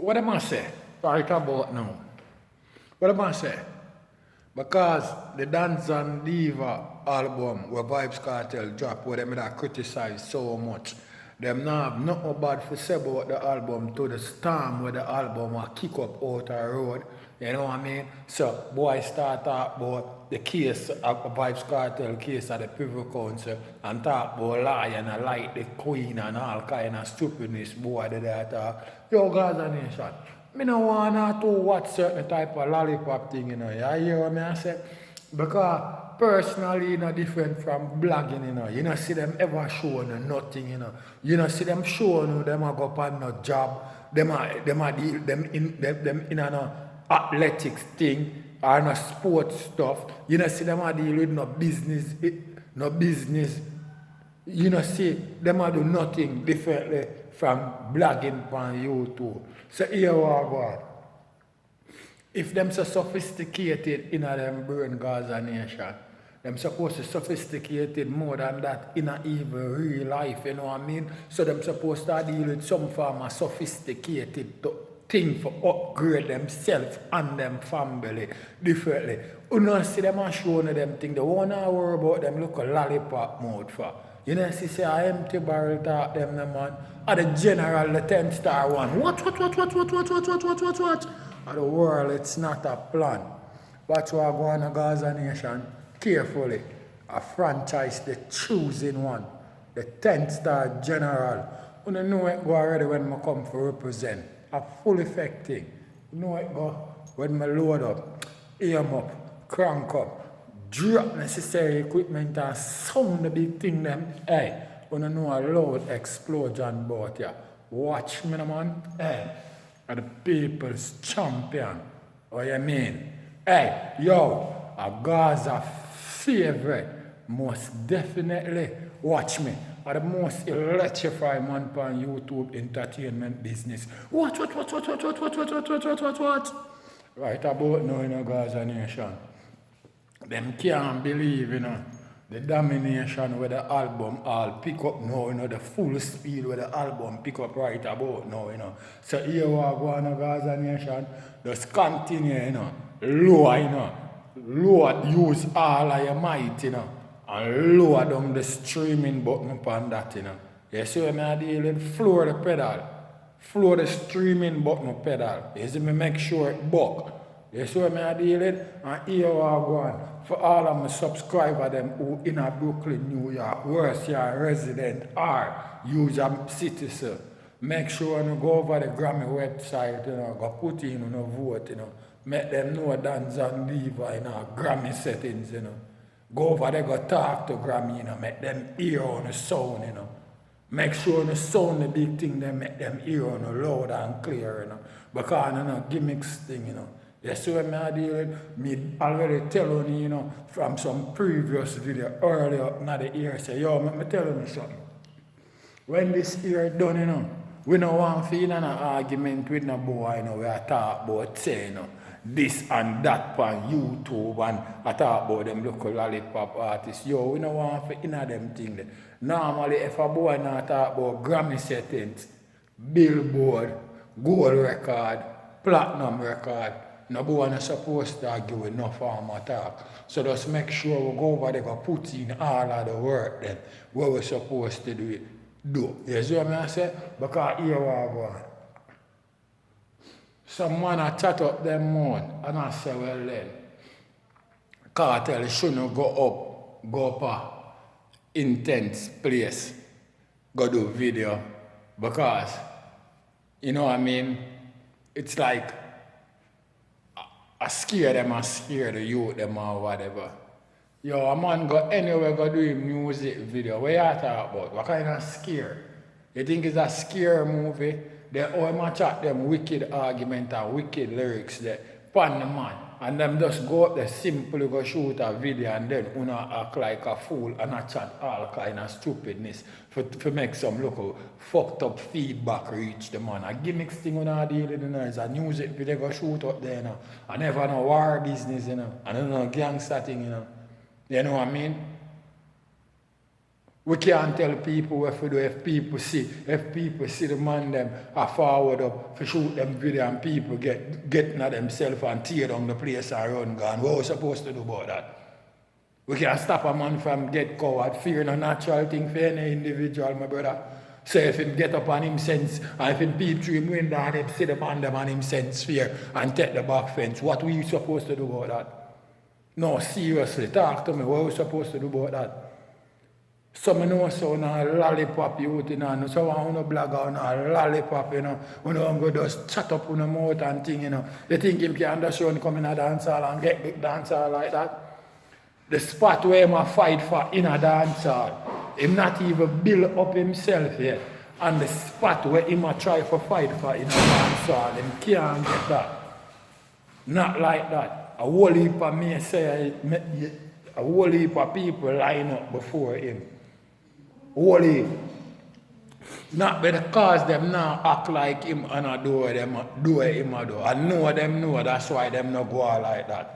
what am I say? Right about now. What am I say? Because the Dance and Diva album where Vybz Kartel drop, where them that criticize so much, them not have nothing bad to say about the album to the storm where the album will kick up out the road. You know what I mean? So boy start talk about the case of Vybz Kartel case of the Privy Council and talk about lie and a light the queen and all kind of stupidness boy did that talk. Yo Gaza Nation. Me no want to watch certain type of lollipop thing, you know. You hear what I say? Because personally, you know, different from blogging, you know. You know, see them ever showing nothing, you know. You know, see them showing them a go on no job. Them in a athletics thing or no sports stuff. You know, see them a deal with no business, You know, see them a do nothing differently from blogging on YouTube. So here we go. If them so sophisticated in a them brain Gaza nation, them supposed to sophisticated more than that in a even real life, you know what I mean? So them supposed to deal with some form of sophisticated thing for upgrade themselves and them family differently. You know see them and showing them thing, they won't worry about them look a lollipop mode for. You know, see, I empty barrel talk them, the man. Or the general, the 10-star one. What? Of the world, it's not a plan. Watch what go on in Gaza Nation. Carefully. A franchise, the choosing one. The 10-star general. You know it go already when I come for represent. A full effect thing. You know it go when I load up, aim up, crank up. Drop necessary equipment and sound the big thing them. Hey, you know a loud explosion about ya. Watch me, man. Hey, I'm the people's champion. What you mean? Hey, yo, a Gaza favorite. Most definitely. Watch me. I'm the most electrifying man on YouTube entertainment business. What? Right about now in a Gaza Nation. Them can't believe, you know, the domination where the album all pick up now, you know, the full speed where the album pick up right about now, you know. So here we go on a Gaza Nation, just continue, you know, lower, you know, lower, use all of your might, you know, and lower down the streaming button upon that, you know. You see what I deal with? Floor the pedal, floor the streaming button pedal. You see me make sure it buck. You see what I deal with? And here we go on. For all of my subscribers them who in a Brooklyn, New York, worse your resident or user citizen, make sure you go over the Grammy website, you know, go put in a vote, you know, make them know Dance and Diva in our Grammy settings, you know. Go over there, go talk to Grammy, you know, make them hear on the sound, you know. Make sure the sound the big thing, they make them hear on the loud and clear, you know. Because you know, gimmicks thing, you know. That's what I deal with. Me already telling you know, from some previous video earlier in the year, say, yo, me telling you something. When this year done, you know, we don't want to in an argument with no boy, you know, we are talk about say, you know, this and that on YouTube and I talk about them local lollipop artists. Yo, we don't want to in them things. Normally, if a boy not talk about Grammy settings, Billboard, gold record, platinum record, no boy not supposed to argue with no form of talk. So just make sure we go over there and put in all of the work then what we're supposed to do. You see what I say? Because here we are going. Some man a chat up them more and I say, well then, cartel shouldn't go up a intense place, go do video. Because, you know what I mean? It's like, I scare them and scare the youth them or whatever. Yo, a man go anywhere go do a music video. What you talk about? What kind of scare? You think it's a scare movie? They all chat them wicked argument and wicked lyrics there. Pan the man. And them just go up there simply go shoot a video and then una act like a fool and a chat all kind of stupidness for make some local fucked up feedback reach the man. A gimmicks thing una deal with, you know, is a music video go shoot up there, you know. I never know war business, you know. I don't know gangster thing, you know. You know what I mean? We can't tell people what to do if people see the man them are forward up for shoot them video and people getting at themselves and tear down the place and run gone. What are we supposed to do about that? We can't stop a man from get coward. Fear is a natural thing for any individual, my brother. So if him get up on him sense, and if him peep through him window and him see the man them and him sense fear and take the back fence, what we supposed to do about that? No, seriously, talk to me. What are we supposed to do about that? Some know so now lollipop youth, you know, so I want to blog on a lollipop, you know, when you go just chat up on the mouth and thing, you know. You think him can just run come in a dance hall and get big dance hall like that? The spot where him fight for in a dance hall, him not even build up himself yet. And the spot where him try for fight for in a dance hall, him can't get that. Not like that. A whole heap of me say, a whole heap of people line up before him. Wally, not because them now act like him and I do him a do. I know them know, that's why them not go out like that.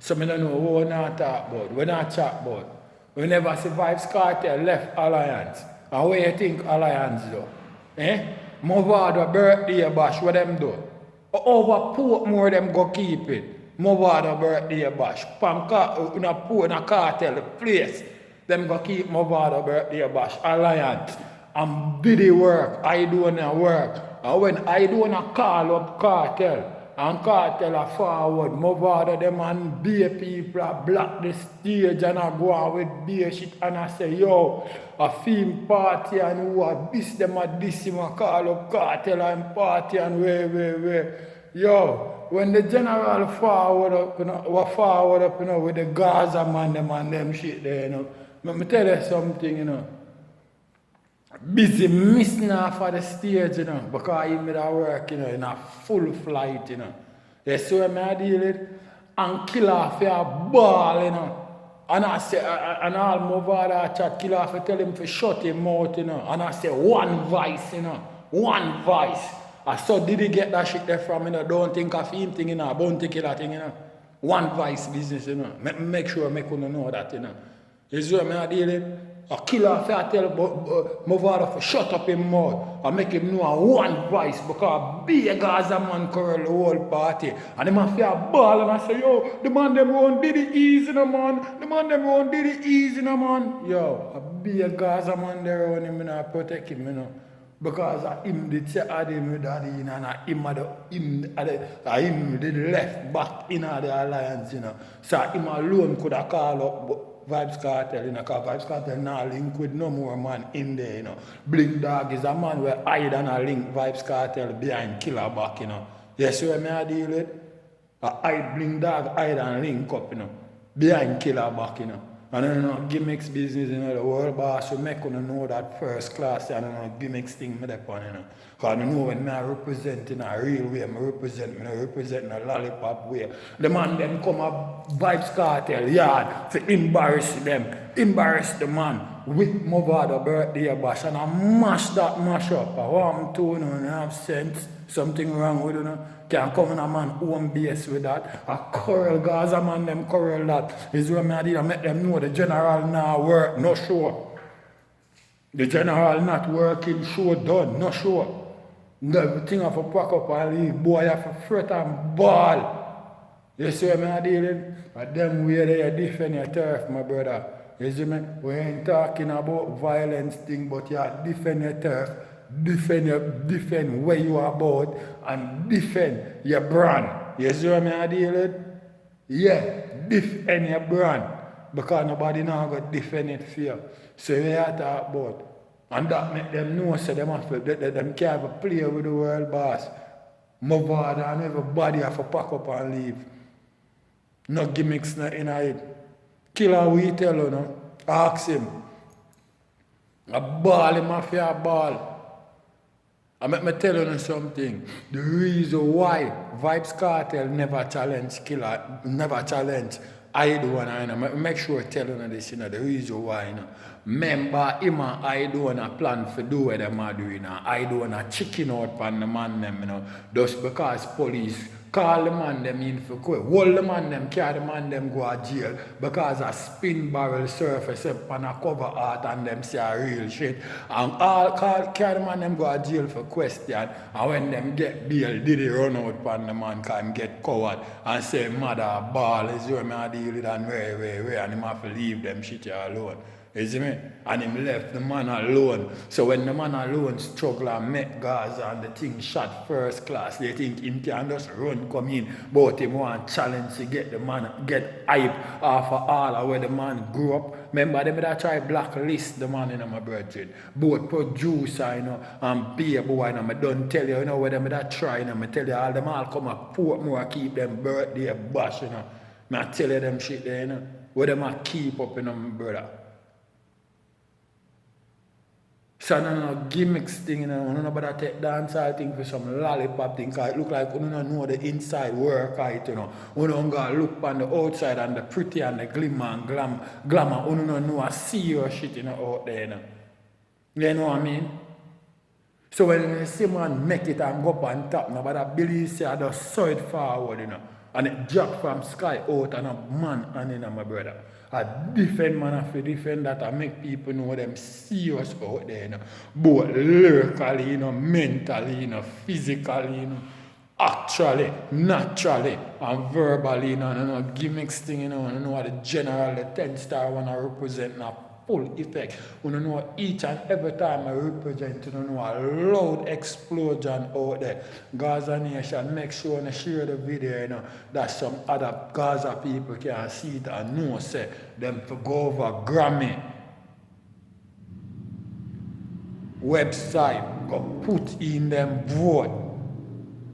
So I don't know what we not talk about, we not chat about. We never see Vybz Kartel left Alliance. And what you think Alliance do? Movado birthday bash, what them do? Over Portmore them go keep it. Movado birthday bash. In a cartel place. Them go keep Movado birthday bash, Alliance, and biddy work, I do no work. And when I do not call up cartel, and cartel are forward, Movado them and beer people are block the stage and I go out with beer shit and I say, yo, a theme party and who are this them a this him a call up cartel and party and where. Yo, when the general forward up, you know, with the Gaza man them and them shit there, you know. Let me tell you something, you know. Busy missing off of the stage, you know, because he made a work, you know, in a full flight, you know. You see what I deal with? And kill off your ball, you know. And I say, and all Movado chat, kill off, tell him to shut him out, you know. And I say, one voice, you know. One voice. I saw, did he get that shit there from, you know? Don't think of him thing, you know. Don't think of that thing, you know. One voice business, you know. Make sure I make you know that, you know. You see what I deal with? A killer if I tell Movado to shut up him mouth and make him know a one voice because be a Gaza man curl the whole party. And the man feel ball and I say, yo, the man them won't did it easy no man. The man them won't did it easy no man. Yo, a be a Gaza man there on him and I protect him, you know. Because him did say him with daddy and him did left back in the alliance, you know. So him alone could have called up Vybz Kartel, you know, because Vybz Kartel now link with no more man in there, you know. Bling Dog is a man where hide and a link Vybz Kartel behind killer back, you know. You see what I deal with? I Bling Dog hide and link up, you know, behind killer back, you know. And you know, gimmicks business, you know, the world boss will make you know that first class, and you know, gimmicks thing me upon, you know. Because you know when I represent in a real way, I represent in a lollipop way. The man them come up Vybz Kartel yard to embarrass them, embarrass the man with Movado birthday bash, and I mash up. I want to, you know, and have sense, something wrong with you know. Can't come in a man home base with that. A quarrel, Gaza man them quarrel that. Is what I did to make them know the general now work, no sure. The general not working, sure done, no sure. Everything have to pack up and leave. Boy have to fret and ball. You see what I did? But them way they defend your turf, my brother. You see me? We ain't talking about violence thing, but you defend your turf. Defend where you are about and defend your brand. You see what I deal with? Yeah, defend your brand. Because nobody now got defend it for you. So you have to talk about. And that make them know so them can't even play with the world boss. Movado and everybody have to pack up and leave. No gimmicks in it. Killer we tell you no. Ask him. A ball him off your ball. I make me tell you something. The reason why Vybz Kartel never challenge Killer, never challenge I do one, you know. Make sure I tell you this, you know, the reason why, you know. Remember, him and I do a plan for do what them are doing, you know. I do a chicken out on the man them, you know. Just because police Call the man them in for quit. Hold the man them, carry the man them go to jail because a spin barrel surface up on a cover art and them say a real shit. And carry the man them go to jail for question. And when them get bail, did they run out upon the man can get covered and say mother ball is where me I deal with and where and him have to leave them shit alone. You see me? And him left the man alone. So when the man alone struggle and make Gaza and the thing shot first class, they think him can just run come in. But him want challenge to get the man, get hype off of all of where the man grew up. Remember them that try blacklist the man in my brethren. Both producer, you know, and beer boy, you know, I don't tell you, you know, where them that try, you know, I tell you all them all come up Portmore keep them birthday bash, you know. I tell you them shit there, you know. Where them a keep up, you know, my brother. So no gimmicks thing, you know, nobody take dancehall thing for some lollipop thing, cause it look like you don't know the inside work, you know. You don't go look on the outside and the pretty and the glimmer and glamour, you don't know a serious shit, you know, out there, you know. You know what I mean? So when you see man make it and go up on top, nobody believe say I just saw it forward, you know. And it dropped from sky out and a man and in my brother. A different man have to defend that and make people know them serious out there, you know. Both lyrically, you know, mentally, you know, physically, you know, actually, naturally, and verbally, you know, gimmicks thing, you know what the general, the 10-star wanna represent now. Full effect. You know each and every time I represent, you know a loud explosion out there. Gaza Nation, make sure you share the video, you know, that some other Gaza people can see it and know say them to go over Grammy website, go put in them vote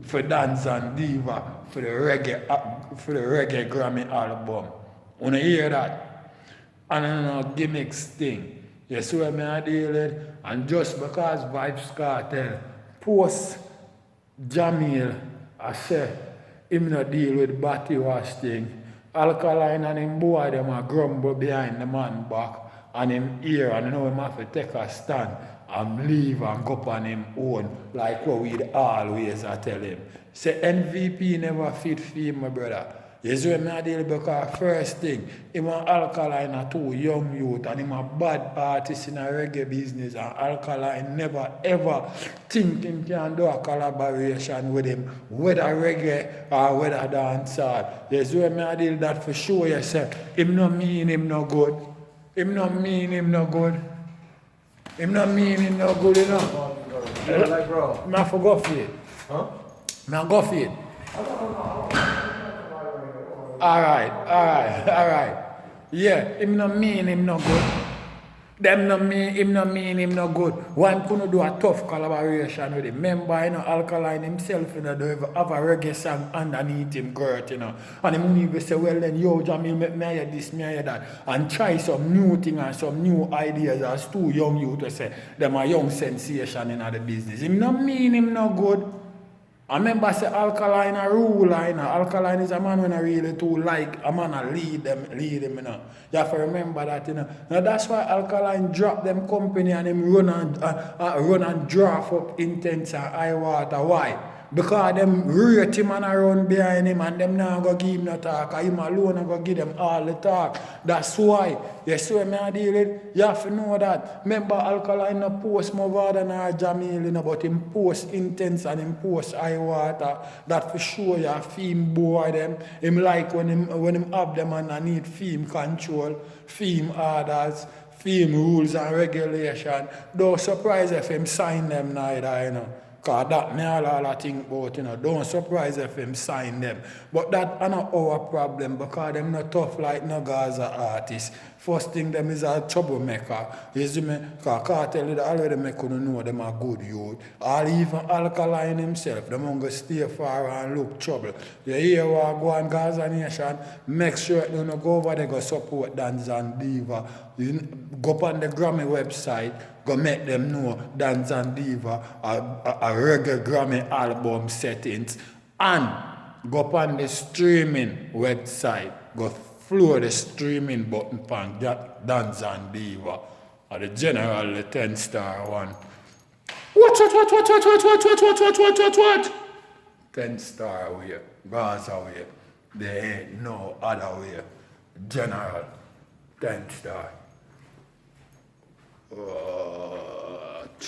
for Dance and Diva for the reggae Grammy album. You hear that? And I know gimmicks thing. You see what I deal with? And just because Vybz Kartel post Jamil, I say, him not deal with body wash thing. Alkaline and him boy, them a grumble behind the man back and him ear, and you know him have to take a stand and leave and go up on him own, like what we'd always tell him. Say MVP never fit for him, my brother. You see what I deal because first thing, him an Alkaline a two young youth and him a bad artist in a reggae business and Alkaline never ever think him can do a collaboration with him, whether reggae or whether dancehall. You see what I deal that for sure yourself. Him no mean him no good. Him no mean him no good. Him no mean him no good, you know. Like bro. I forgot for it. Huh? I go for it. Alright. Yeah, him no mean him no good. Them no mean him no good. One couldn't do a tough collaboration with him. Remember, you know, Alkaline himself, you know, they have a reggae song underneath him, Gert, you know. And him even say, well then, yo, Jamil, make me hear this, me hear that. And try some new thing and some new ideas as two young youth to say, them a young sensation in the business. Him no mean him no good. I remember say Alkaline a ruler, you know. Alkaline is a man when I really too like a man a lead him, you know. You have to remember that, you know. Now that's why Alkaline drop them company and him run and draft up Intense and High Water. Why? Because them rate him and around behind him and them now go give him no talk. And him alone and go give them all the talk. That's why. You see what I deal with? You have to know that. Remember Alkaline no post more than our Jamil, you know, but him post Intense and him post High Water. That for sure you theme boy them. Him like when him have them and I need theme control, theme orders, theme rules and regulation. Don't surprise if him sign them neither, you know. Because that me all I think about, you know, don't surprise if him sign them. But that is not our problem because them not tough like no Gaza artists. First thing them is a troublemaker. You see me? Because Kartel already make you know them a good youth. Or even Alkaline himself, them going to stay far and look trouble. You hear what go on Gaza Nation, make sure you don't go over there go support Dance and Diva. You go up on the Grammy website, go make them know Dance and Diva a reggae Grammy album settings. And go up on the streaming website, go floor the streaming button pan Dance and Diva. Or the general, the 10-star one. What? 10-star way, Gaza way. There ain't no other way. General, 10-star. What?